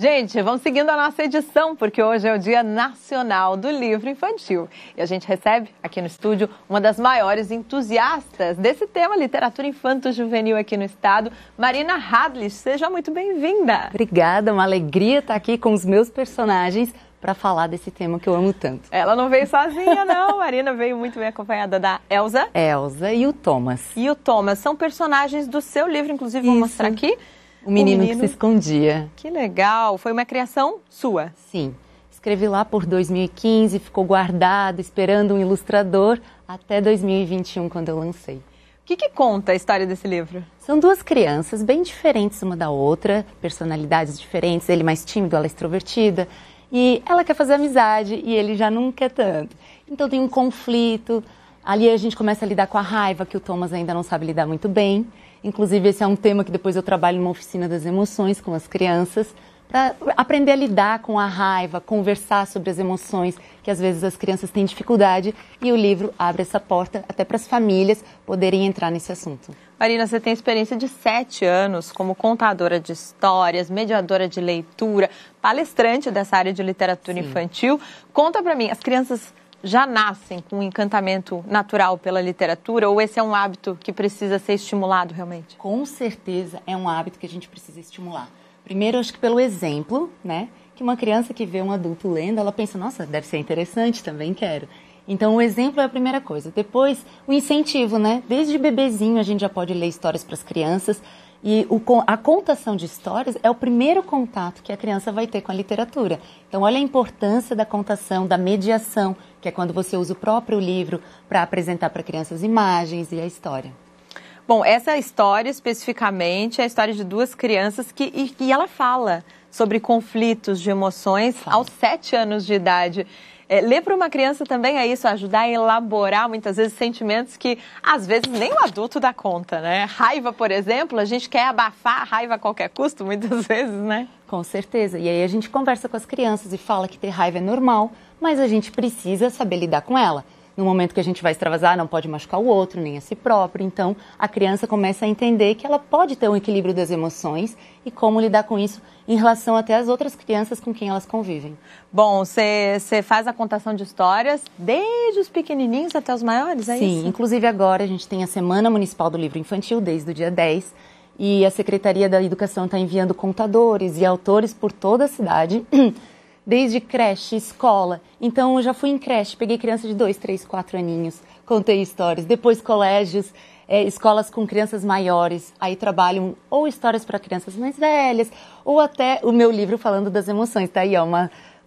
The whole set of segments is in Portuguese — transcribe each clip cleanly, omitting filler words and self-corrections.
Gente, vamos seguindo a nossa edição, porque hoje é o Dia Nacional do Livro Infantil. E a gente recebe aqui no estúdio uma das maiores entusiastas desse tema, literatura infanto-juvenil aqui no estado, Marina Hadlich. Seja muito bem-vinda. Obrigada, uma alegria estar aqui com os meus personagens para falar desse tema que eu amo tanto. Ela não veio sozinha, não. Marina veio muito bem acompanhada da Elsa. Elsa e o Thomas. E o Thomas são personagens do seu livro, inclusive vou mostrar aqui. O menino que se escondia. Que legal! Foi uma criação sua? Sim. Escrevi lá por 2015, ficou guardado, esperando um ilustrador, até 2021, quando eu lancei. O que conta a história desse livro? São duas crianças bem diferentes uma da outra, personalidades diferentes, ele mais tímido, ela extrovertida, e ela quer fazer amizade e ele já não quer tanto. Então tem um conflito, ali a gente começa a lidar com a raiva, que o Thomas ainda não sabe lidar muito bem. Inclusive, esse é um tema que depois eu trabalho numa oficina das emoções com as crianças, para aprender a lidar com a raiva, conversar sobre as emoções, que às vezes as crianças têm dificuldade, e o livro abre essa porta até para as famílias poderem entrar nesse assunto. Marina, você tem experiência de 7 anos como contadora de histórias, mediadora de leitura, palestrante dessa área de literatura infantil. Conta para mim, as crianças já nascem com um encantamento natural pela literatura ou esse é um hábito que precisa ser estimulado realmente? Com certeza é um hábito que a gente precisa estimular. Primeiro, acho que pelo exemplo, né? Que uma criança que vê um adulto lendo, ela pensa, nossa, deve ser interessante, também quero. Então, o exemplo é a primeira coisa. Depois, o incentivo, né? Desde bebezinho a gente já pode ler histórias para as crianças. E a contação de histórias é o primeiro contato que a criança vai ter com a literatura. Então, olha a importância da contação, da mediação, que é quando você usa o próprio livro para apresentar para crianças imagens e a história. Bom, essa história especificamente é a história de duas crianças e ela fala sobre conflitos de emoções aos 7 anos de idade. Ler para uma criança também é isso, ajudar a elaborar muitas vezes sentimentos que às vezes nem o adulto dá conta, né? Raiva, por exemplo, a gente quer abafar a raiva a qualquer custo, muitas vezes, né? Com certeza. E aí a gente conversa com as crianças e fala que ter raiva é normal, mas a gente precisa saber lidar com ela. No momento que a gente vai extravasar, não pode machucar o outro, nem a si próprio. Então, a criança começa a entender que ela pode ter um equilíbrio das emoções e como lidar com isso em relação até às outras crianças com quem elas convivem. Bom, você faz a contação de histórias desde os pequenininhos até os maiores, é isso? Sim, inclusive agora a gente tem a Semana Municipal do Livro Infantil, desde o dia 10, e a Secretaria da Educação está enviando contadores e autores por toda a cidade, desde creche, escola. Então, eu já fui em creche, peguei crianças de 2, 3, 4 aninhos, contei histórias. Depois, colégios, escolas com crianças maiores. Aí trabalham ou histórias para crianças mais velhas, ou até o meu livro falando das emoções. Tá aí, ó,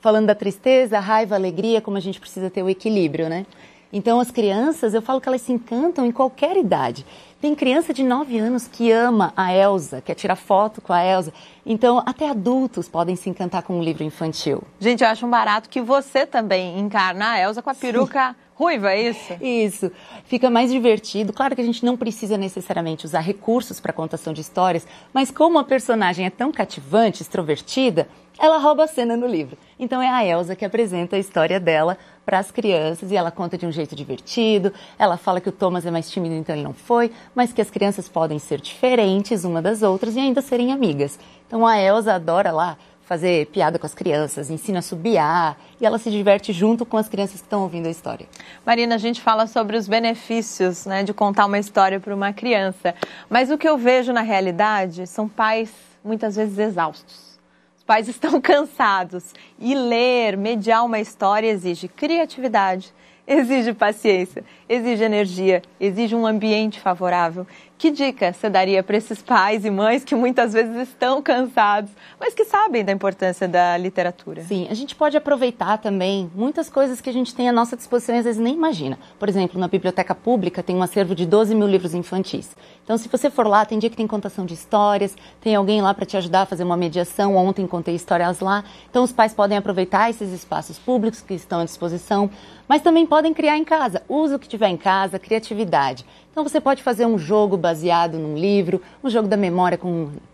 falando da tristeza, raiva, alegria, como a gente precisa ter o equilíbrio, né? Então, as crianças, eu falo que elas se encantam em qualquer idade. Tem criança de 9 anos que ama a Elsa, quer tirar foto com a Elsa. Então, até adultos podem se encantar com um livro infantil. Gente, eu acho um barato que você também encarna a Elsa com a peruca ruiva, é isso? Isso. Fica mais divertido. Claro que a gente não precisa necessariamente usar recursos para contação de histórias, mas como a personagem é tão cativante, extrovertida, ela rouba a cena no livro. Então, é a Elsa que apresenta a história dela para as crianças e ela conta de um jeito divertido, ela fala que o Thomas é mais tímido, então ele não foi, mas que as crianças podem ser diferentes uma das outras e ainda serem amigas. Então a Elsa adora lá fazer piada com as crianças, ensina a subiar e ela se diverte junto com as crianças que estão ouvindo a história. Marina, a gente fala sobre os benefícios, né, de contar uma história para uma criança, mas o que eu vejo na realidade são pais muitas vezes exaustos. Os pais estão cansados e ler, mediar uma história exige criatividade, exige paciência, exige energia, exige um ambiente favorável. Que dica você daria para esses pais e mães que muitas vezes estão cansados, mas que sabem da importância da literatura? Sim, a gente pode aproveitar também muitas coisas que a gente tem à nossa disposição e às vezes nem imagina. Por exemplo, na biblioteca pública tem um acervo de 12 mil livros infantis. Então, se você for lá, tem dia que tem contação de histórias, tem alguém lá para te ajudar a fazer uma mediação. Ontem contei histórias lá. Então, os pais podem aproveitar esses espaços públicos que estão à disposição, mas também podem criar em casa. Usa o que tiver em casa, criatividade. Então, você pode fazer um jogo baseado num livro, um jogo da memória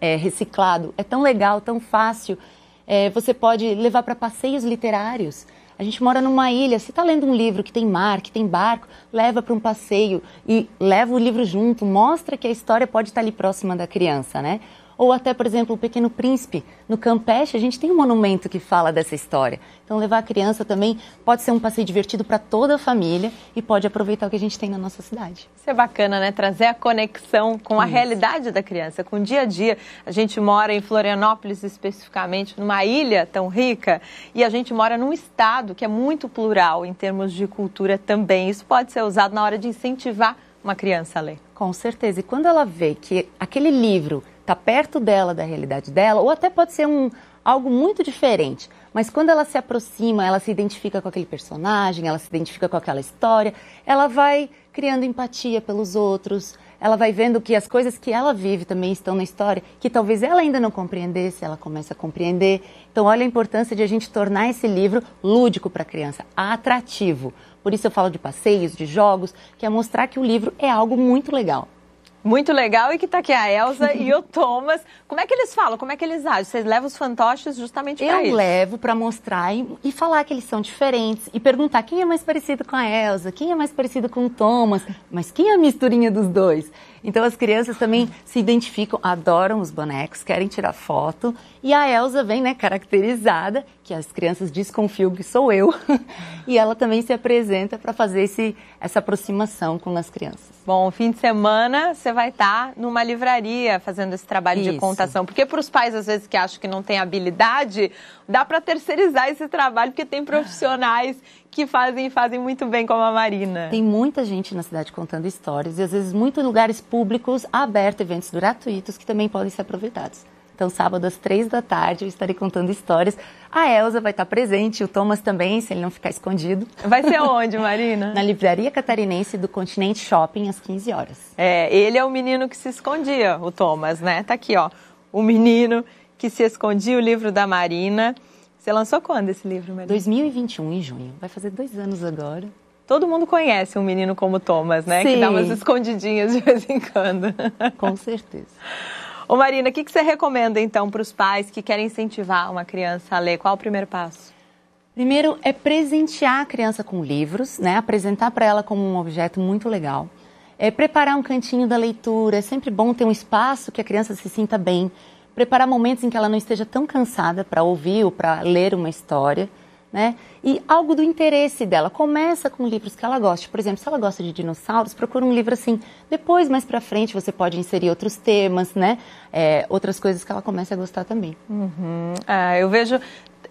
reciclado. É tão legal, tão fácil. Você pode levar para passeios literários. A gente mora numa ilha, se está lendo um livro que tem mar, que tem barco, leva para um passeio e leva o livro junto, mostra que a história pode estar ali próxima da criança, né? Ou até, por exemplo, o Pequeno Príncipe. No Campeche, a gente tem um monumento que fala dessa história. Então, levar a criança também pode ser um passeio divertido para toda a família e pode aproveitar o que a gente tem na nossa cidade. Isso é bacana, né? Trazer a conexão com a realidade da criança, com o dia a dia. A gente mora em Florianópolis, especificamente, numa ilha tão rica, e a gente mora num estado que é muito plural em termos de cultura também. Isso pode ser usado na hora de incentivar uma criança a ler. Com certeza. E quando ela vê que aquele livro está perto dela, da realidade dela, ou até pode ser algo muito diferente, mas quando ela se aproxima, ela se identifica com aquele personagem, ela se identifica com aquela história, ela vai criando empatia pelos outros, ela vai vendo que as coisas que ela vive também estão na história, que talvez ela ainda não compreendesse, ela começa a compreender. Então, olha a importância de a gente tornar esse livro lúdico para a criança, atrativo. Por isso eu falo de passeios, de jogos, que é mostrar que o livro é algo muito legal. Muito legal, e que está aqui a Elza e o Thomas. Como é que eles falam? Como é que eles agem? Vocês levam os fantoches justamente para isso? Eu levo para mostrar e falar que eles são diferentes e perguntar quem é mais parecido com a Elza, quem é mais parecido com o Thomas, mas quem é a misturinha dos dois? Então as crianças também se identificam, adoram os bonecos, querem tirar foto, e a Elza vem, né, caracterizada, que as crianças desconfiam que sou eu, e ela também se apresenta para fazer essa aproximação com as crianças. Bom, fim de semana você vai estar numa livraria fazendo esse trabalho de contação, porque para os pais às vezes que acham que não tem habilidade, dá para terceirizar esse trabalho, porque tem profissionais que fazem muito bem, como a Marina. Tem muita gente na cidade contando histórias e às vezes muitos lugares públicos abertos, eventos gratuitos que também podem ser aproveitados. Então, sábado às 15h eu estarei contando histórias. A Elza vai estar presente, o Thomas também, se ele não ficar escondido. Vai ser onde, Marina? Na Livraria Catarinense do Continente Shopping, às 15 horas. Ele é o menino que se escondia, o Thomas, né? Tá aqui, ó, o menino que se escondia, o livro da Marina. Você lançou quando esse livro, Marina? 2021, em junho. Vai fazer 2 anos agora. Todo mundo conhece um menino como o Thomas, né? Sim. Que dá umas escondidinhas de vez em quando. Com certeza. Ô Marina, o que você recomenda então para os pais que querem incentivar uma criança a ler? Qual o primeiro passo? Primeiro é presentear a criança com livros, né? Apresentar para ela como um objeto muito legal. Preparar um cantinho da leitura, é sempre bom ter um espaço que a criança se sinta bem. Preparar momentos em que ela não esteja tão cansada para ouvir ou para ler uma história, né? E algo do interesse dela. Começa com livros que ela goste. Por exemplo, se ela gosta de dinossauros, procura um livro assim. Depois, mais pra frente, você pode inserir outros temas, né? Outras coisas que ela comece a gostar também. Eu vejo...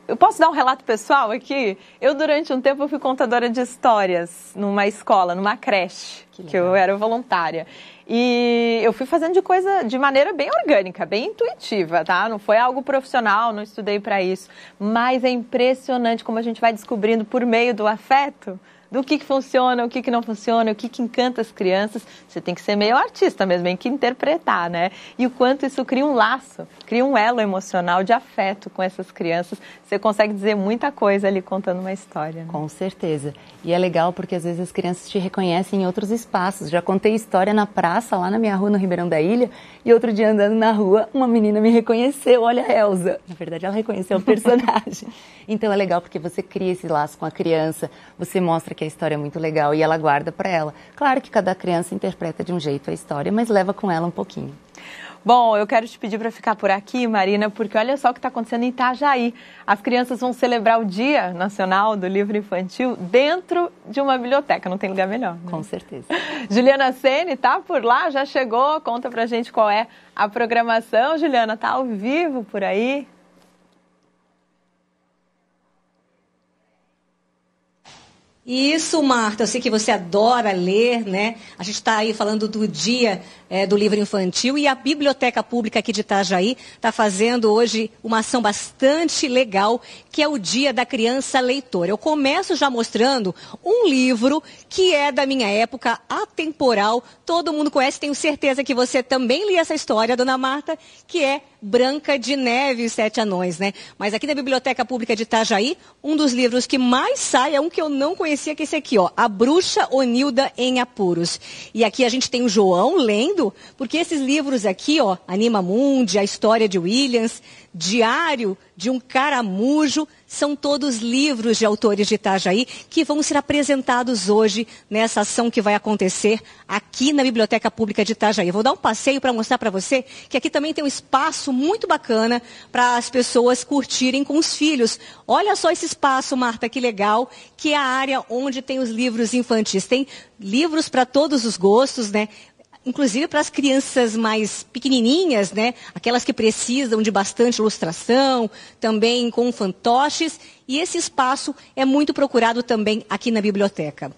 Eu posso dar um relato pessoal aqui? Eu, durante um tempo, fui contadora de histórias numa escola, numa creche, que eu era voluntária. E eu fui fazendo de maneira bem orgânica, bem intuitiva, tá? Não foi algo profissional, não estudei para isso. Mas é impressionante como a gente vai descobrindo por meio do afeto do que funciona, o que não funciona, o que encanta as crianças. Você tem que ser meio artista mesmo, tem que interpretar, né? E o quanto isso cria um laço, cria um elo emocional de afeto com essas crianças. Você consegue dizer muita coisa ali contando uma história, né? Com certeza. E é legal porque às vezes as crianças te reconhecem em outros espaços. Já contei história na praça, lá na minha rua, no Ribeirão da Ilha, e outro dia andando na rua, uma menina me reconheceu, olha a Elza. Na verdade, ela reconheceu o personagem. Então é legal porque você cria esse laço com a criança, você mostra que a história é muito legal e ela guarda para ela. Claro que cada criança interpreta de um jeito a história, mas leva com ela um pouquinho. Bom, eu quero te pedir para ficar por aqui, Marina, porque olha só o que está acontecendo em Itajaí. As crianças vão celebrar o Dia Nacional do Livro Infantil dentro de uma biblioteca. Não tem lugar melhor, né? Com certeza. Juliana Sene tá por lá, já chegou. Conta pra gente qual é a programação. Juliana, tá ao vivo por aí? Isso, Marta, eu sei que você adora ler, né? A gente está aí falando do Dia do Livro Infantil e a Biblioteca Pública aqui de Itajaí está fazendo hoje uma ação bastante legal, que é o Dia da Criança Leitora. Eu começo já mostrando um livro que é da minha época, atemporal, todo mundo conhece, tenho certeza que você também lia essa história, dona Marta, que é Branca de Neve e os Sete Anões, né? Mas aqui na Biblioteca Pública de Itajaí, um dos livros que mais sai é um que eu não conhecia, que é esse aqui, ó, A Bruxa Onilda em Apuros. E aqui a gente tem o João lendo, porque esses livros aqui, ó, Anima Mundi, A História de Williams, Diário de um Caramujo, são todos livros de autores de Itajaí que vão ser apresentados hoje nessa ação que vai acontecer aqui na Biblioteca Pública de Itajaí. Vou dar um passeio para mostrar para você que aqui também tem um espaço muito bacana para as pessoas curtirem com os filhos. Olha só esse espaço, Marta, que legal, que é a área onde tem os livros infantis. Tem livros para todos os gostos, né? Inclusive para as crianças mais pequenininhas, né? Aquelas que precisam de bastante ilustração, também com fantoches. E esse espaço é muito procurado também aqui na biblioteca.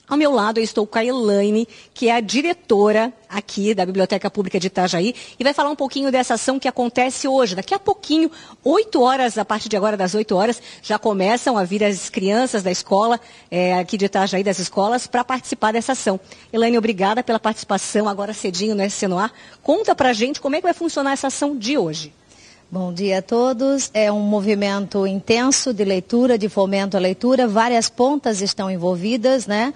Ao meu lado eu estou com a Elaine, que é a diretora aqui da Biblioteca Pública de Itajaí, e vai falar um pouquinho dessa ação que acontece hoje. Daqui a pouquinho, 8 horas, a partir de agora das 8 horas, já começam a vir as crianças da escola, aqui de Itajaí, das escolas, para participar dessa ação. Elaine, obrigada pela participação agora cedinho no SC Noir. Conta pra gente como é que vai funcionar essa ação de hoje. Bom dia a todos. É um movimento intenso de leitura, de fomento à leitura. Várias pontas estão envolvidas, né?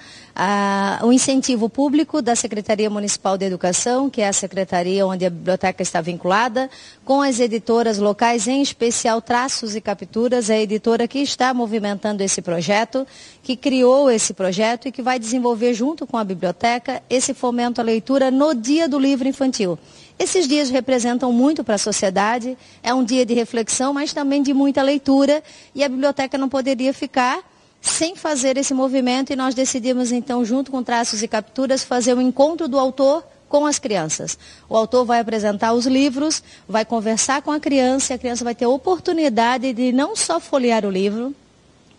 O incentivo público da Secretaria Municipal de Educação, que é a secretaria onde a biblioteca está vinculada, com as editoras locais, em especial Traços e Capturas, a editora que está movimentando esse projeto, que criou esse projeto e que vai desenvolver junto com a biblioteca esse fomento à leitura no Dia do Livro Infantil. Esses dias representam muito para a sociedade, é um dia de reflexão, mas também de muita leitura, e a biblioteca não poderia ficar sem fazer esse movimento, e nós decidimos então, junto com Traços e Capturas, fazer um encontro do autor com as crianças. O autor vai apresentar os livros, vai conversar com a criança, e a criança vai ter a oportunidade de não só folhear o livro,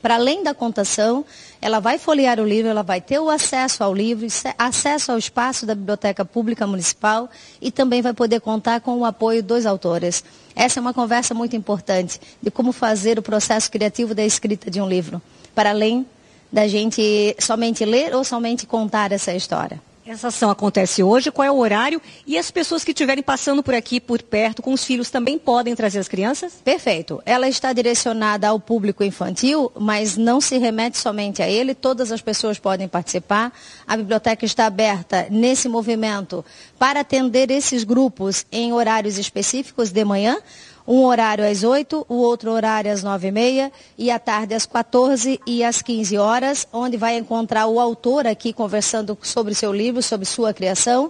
para além da contação, ela vai folhear o livro, ela vai ter o acesso ao livro, acesso ao espaço da Biblioteca Pública Municipal e também vai poder contar com o apoio dos autores. Essa é uma conversa muito importante de como fazer o processo criativo da escrita de um livro, para além da gente somente ler ou somente contar essa história. Essa ação acontece hoje, qual é o horário? E as pessoas que estiverem passando por aqui, por perto, com os filhos, também podem trazer as crianças? Perfeito. Ela está direcionada ao público infantil, mas não se remete somente a ele, todas as pessoas podem participar. A biblioteca está aberta nesse movimento para atender esses grupos em horários específicos de manhã. Um horário às 8, o outro horário às 9h30 e à tarde às 14 e às 15 horas, onde vai encontrar o autor aqui conversando sobre seu livro, sobre sua criação.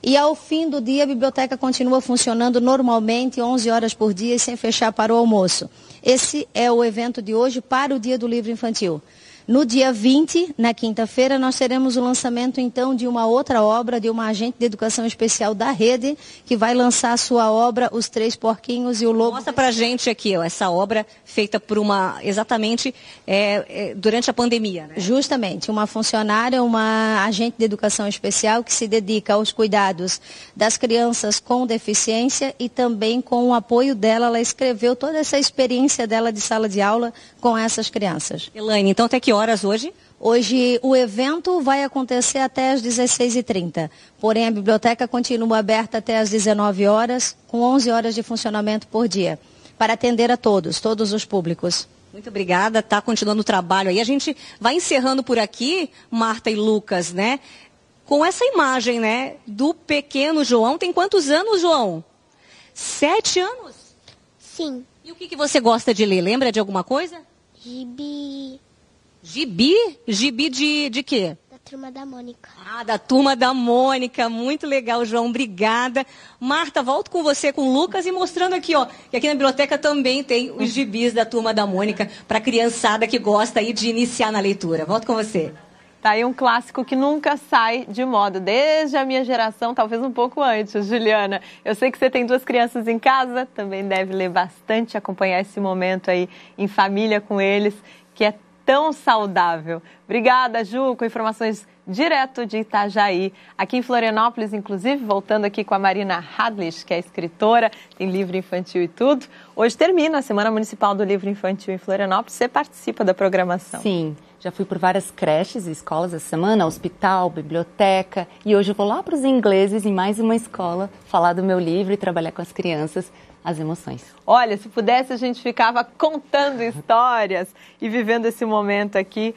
E ao fim do dia a biblioteca continua funcionando normalmente, 11 horas por dia e sem fechar para o almoço. Esse é o evento de hoje para o Dia do Livro Infantil. No dia 20, na quinta-feira, nós teremos o lançamento, então, de uma outra obra de uma agente de educação especial da rede, que vai lançar a sua obra, Os Três Porquinhos e o Lobo. Mostra pra gente aqui, ó, essa obra feita por exatamente durante a pandemia, né? Justamente, uma funcionária, uma agente de educação especial que se dedica aos cuidados das crianças com deficiência e também com o apoio dela, ela escreveu toda essa experiência dela de sala de aula com essas crianças. Elaine, então até que horas hoje? Hoje o evento vai acontecer até às 16h30, porém a biblioteca continua aberta até às 19 horas, com 11 horas de funcionamento por dia, para atender a todos os públicos. Muito obrigada, tá continuando o trabalho aí. A gente vai encerrando por aqui, Marta e Lucas, né? Com essa imagem, né, do pequeno João. Tem quantos anos, João? 7 anos? Sim. E o que você gosta de ler? Lembra de alguma coisa? Gibi. Gibi? Gibi de quê? Da Turma da Mônica. Ah, da Turma da Mônica. Muito legal, João. Obrigada. Marta, volto com você, com o Lucas, e mostrando aqui, ó, que aqui na biblioteca também tem os gibis da Turma da Mônica, para a criançada que gosta aí de iniciar na leitura. Volto com você. Tá aí um clássico que nunca sai de moda, desde a minha geração, talvez um pouco antes, Juliana. Eu sei que você tem 2 crianças em casa, também deve ler bastante, acompanhar esse momento aí em família com eles, que é tão saudável. Obrigada, Ju, com informações direto de Itajaí. Aqui em Florianópolis, inclusive, voltando aqui com a Marina Hadlich, que é escritora, tem livro infantil e tudo. Hoje termina a Semana Municipal do Livro Infantil em Florianópolis. Você participa da programação? Sim, já fui por várias creches e escolas essa semana, hospital, biblioteca. E hoje eu vou lá para os ingleses, em mais uma escola, falar do meu livro e trabalhar com as crianças. as emoções. Olha, se pudesse, a gente ficava contando histórias e vivendo esse momento aqui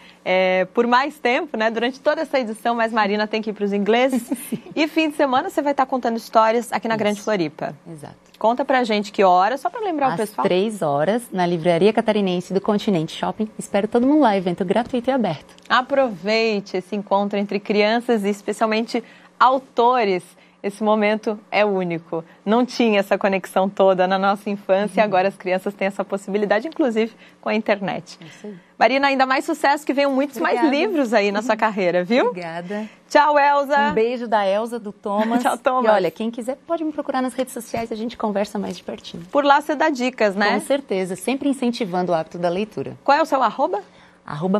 por mais tempo, né? Durante toda essa edição, mas Marina tem que ir para os ingleses. E fim de semana você vai estar contando histórias aqui na Grande Floripa. Exato. Conta pra gente que hora, só para lembrar o Às pessoal. 3 horas, na Livraria Catarinense do Continente Shopping. Espero todo mundo lá, evento gratuito e aberto. Aproveite esse encontro entre crianças e especialmente autores. Esse momento é único. Não tinha essa conexão toda na nossa infância e agora as crianças têm essa possibilidade, inclusive com a internet. Isso aí. Marina, ainda mais sucesso, que venham muitos mais livros aí na sua carreira, viu? Obrigada. Tchau, Elza. Um beijo da Elza, do Thomas. Tchau, Thomas. E olha, quem quiser pode me procurar nas redes sociais e a gente conversa mais de pertinho. Por lá você dá dicas, né? Com certeza, sempre incentivando o hábito da leitura. Qual é o seu arroba?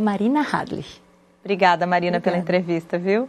@Marina Hadley. Obrigada, Marina, pela entrevista, viu?